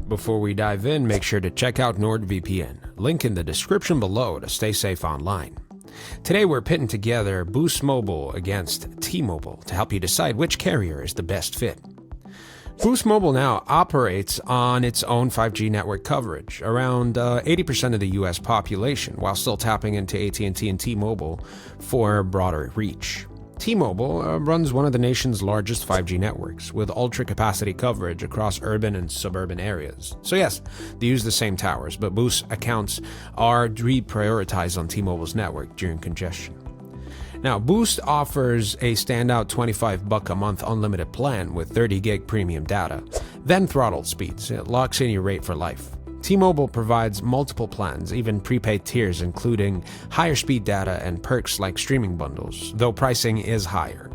Before we dive in, make sure to check out NordVPN, link in the description below to stay safe online. Today we're pitting together Boost Mobile against T-Mobile to help you decide which carrier is the best fit. Boost Mobile now operates on its own 5G network coverage, around 80% of the US population, while still tapping into AT&T and T-Mobile for broader reach. T-Mobile runs one of the nation's largest 5G networks, with ultra-capacity coverage across urban and suburban areas. So yes, they use the same towers, but Boost accounts are reprioritized on T-Mobile's network during congestion. Now, Boost offers a standout $25 a month unlimited plan with 30 gig premium data, then throttled speeds. It locks in your rate for life. T-Mobile provides multiple plans, even prepaid tiers, including higher speed data and perks like streaming bundles, though pricing is higher.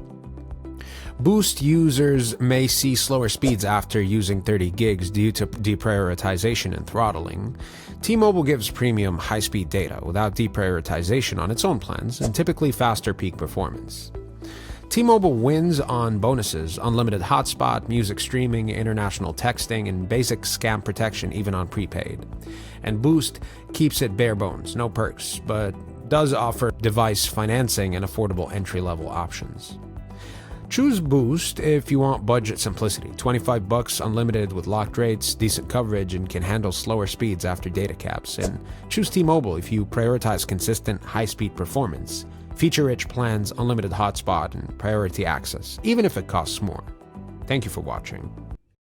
Boost users may see slower speeds after using 30 gigs due to deprioritization and throttling. T-Mobile gives premium high-speed data without deprioritization on its own plans and typically faster peak performance. T-Mobile wins on bonuses, unlimited hotspot, music streaming, international texting, and basic scam protection even on prepaid. And Boost keeps it bare bones, no perks, but does offer device financing and affordable entry-level options. Choose Boost if you want budget simplicity. $25 unlimited with locked rates, decent coverage, and can handle slower speeds after data caps. And choose T-Mobile if you prioritize consistent high-speed performance, feature-rich plans, unlimited hotspot, and priority access, even if it costs more. Thank you for watching.